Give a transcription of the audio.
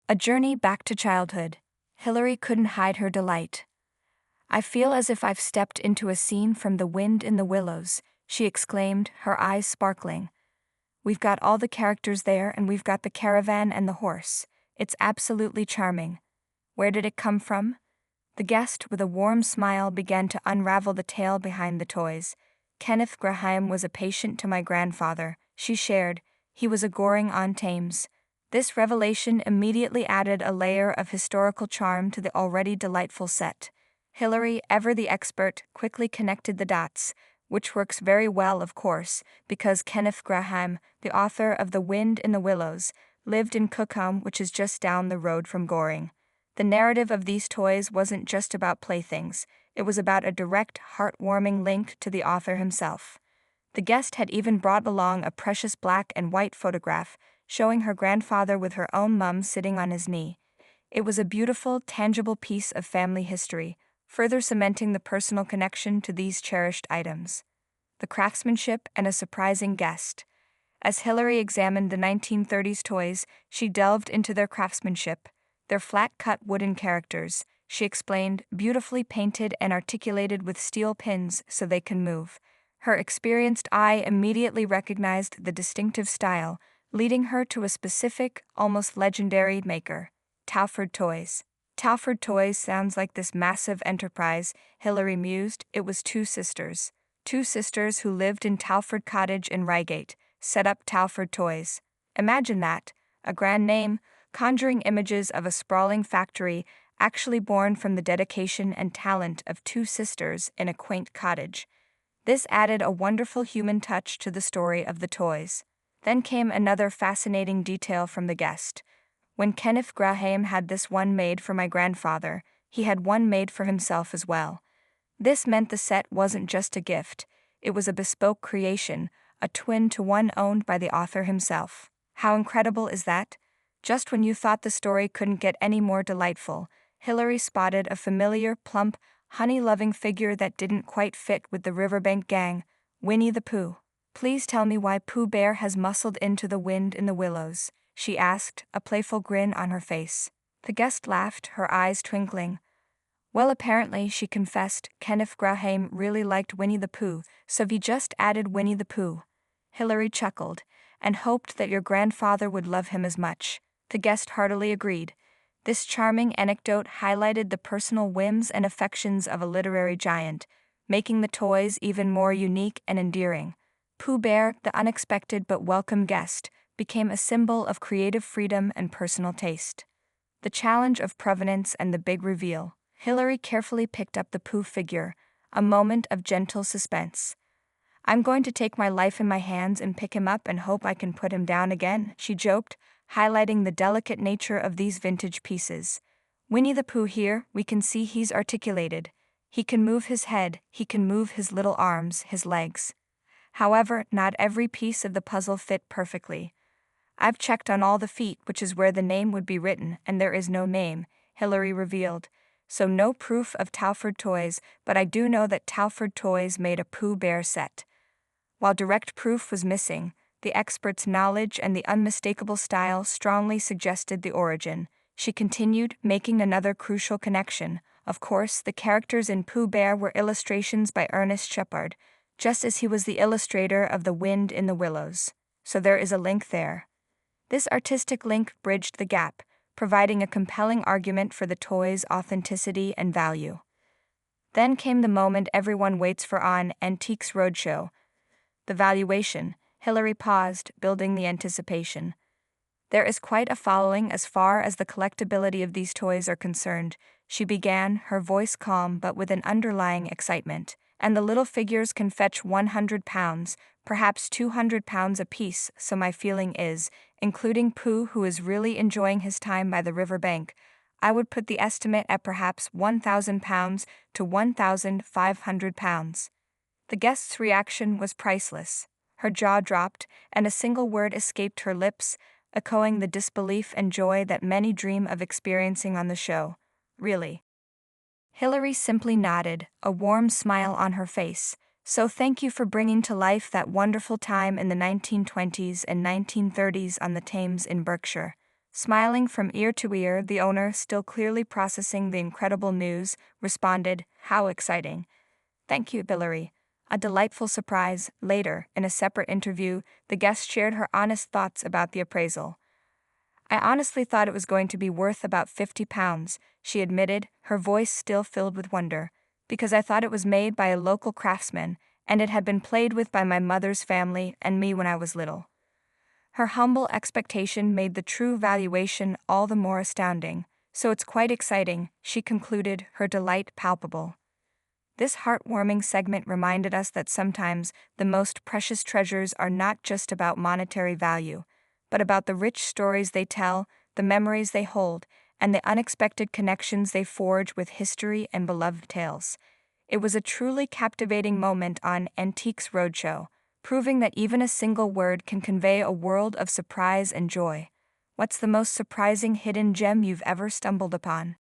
A journey back to childhood. Hillary couldn't hide her delight. "I feel as if I've stepped into a scene from The Wind in the Willows," she exclaimed, her eyes sparkling. "We've got all the characters there, and we've got the caravan and the horse. It's absolutely charming. Where did it come from?" The guest, with a warm smile, began to unravel the tale behind the toys. "Kenneth Graham was a patient to my grandfather," she shared. "He was a Goring on Thames." This revelation immediately added a layer of historical charm to the already delightful set. Hillary, ever the expert, quickly connected the dots, which works very well, of course, because Kenneth Graham, the author of The Wind in the Willows, lived in Cookham, which is just down the road from Goring. The narrative of these toys wasn't just about playthings, it was about a direct, heartwarming link to the author himself. The guest had even brought along a precious black and white photograph, showing her grandfather with her own mum sitting on his knee. It was a beautiful, tangible piece of family history, further cementing the personal connection to these cherished items. The craftsmanship and a surprising guest. As Hillary examined the 1930s toys, she delved into their craftsmanship. Their flat-cut wooden characters, she explained, beautifully painted and articulated with steel pins so they can move. Her experienced eye immediately recognized the distinctive style, leading her to a specific, almost legendary maker, Talford Toys. Talford Toys sounds like this massive enterprise, Hillary mused. It was two sisters. Two sisters who lived in Talford Cottage in Reigate, set up Talford Toys. Imagine that, a grand name, conjuring images of a sprawling factory actually born from the dedication and talent of two sisters in a quaint cottage. This added a wonderful human touch to the story of the toys. Then came another fascinating detail from the guest. "When Kenneth Graham had this one made for my grandfather, he had one made for himself as well." This meant the set wasn't just a gift, it was a bespoke creation, a twin to one owned by the author himself. How incredible is that? Just when you thought the story couldn't get any more delightful, Hillary spotted a familiar, plump, honey-loving figure that didn't quite fit with the Riverbank gang, Winnie the Pooh. "Please tell me why Pooh Bear has muscled into The Wind in the Willows," she asked, a playful grin on her face. The guest laughed, her eyes twinkling. "Well, apparently," she confessed, "Kenneth Graham really liked Winnie the Pooh, so he just added Winnie the Pooh." Hillary chuckled, "and hoped that your grandfather would love him as much." The guest heartily agreed. This charming anecdote highlighted the personal whims and affections of a literary giant, making the toys even more unique and endearing. Pooh Bear, the unexpected but welcome guest, became a symbol of creative freedom and personal taste. The challenge of provenance and the big reveal. Hillary carefully picked up the Pooh figure, a moment of gentle suspense. "I'm going to take my life in my hands and pick him up and hope I can put him down again," she joked, highlighting the delicate nature of these vintage pieces. "Winnie the Pooh here, we can see he's articulated. He can move his head, he can move his little arms, his legs. However, not every piece of the puzzle fit perfectly. I've checked on all the feet, which is where the name would be written, and there is no name," Hillary revealed. "So no proof of Talford Toys, but I do know that Talford Toys made a Pooh Bear set." While direct proof was missing, the expert's knowledge and the unmistakable style strongly suggested the origin. She continued, making another crucial connection. Of course, the characters in Pooh Bear were illustrations by Ernest Shepard, just as he was the illustrator of The Wind in the Willows. So there is a link there. This artistic link bridged the gap, providing a compelling argument for the toy's authenticity and value. Then came the moment everyone waits for on Antiques Roadshow. The valuation. Hillary paused, building the anticipation. "There is quite a following as far as the collectability of these toys are concerned," she began, her voice calm but with an underlying excitement. "And the little figures can fetch £100, perhaps £200 apiece, so my feeling is, including Pooh, who is really enjoying his time by the riverbank, I would put the estimate at perhaps £1,000 to £1,500. The guest's reaction was priceless. Her jaw dropped, and a single word escaped her lips, echoing the disbelief and joy that many dream of experiencing on the show. "Really?" Hillary simply nodded, a warm smile on her face. "So thank you for bringing to life that wonderful time in the 1920s and 1930s on the Thames in Berkshire. Smiling from ear to ear, the owner, still clearly processing the incredible news, responded, "How exciting." "Thank you, Hillary." A delightful surprise. Later, in a separate interview, the guest shared her honest thoughts about the appraisal. "I honestly thought it was going to be worth about £50, she admitted, her voice still filled with wonder, because I thought it was made by a local craftsman, and it had been played with by my mother's family and me when I was little." Her humble expectation made the true valuation all the more astounding. "So it's quite exciting," she concluded, her delight palpable. This heartwarming segment reminded us that sometimes the most precious treasures are not just about monetary value, but about the rich stories they tell, the memories they hold, and the unexpected connections they forge with history and beloved tales. It was a truly captivating moment on Antiques Roadshow, proving that even a single word can convey a world of surprise and joy. What's the most surprising hidden gem you've ever stumbled upon?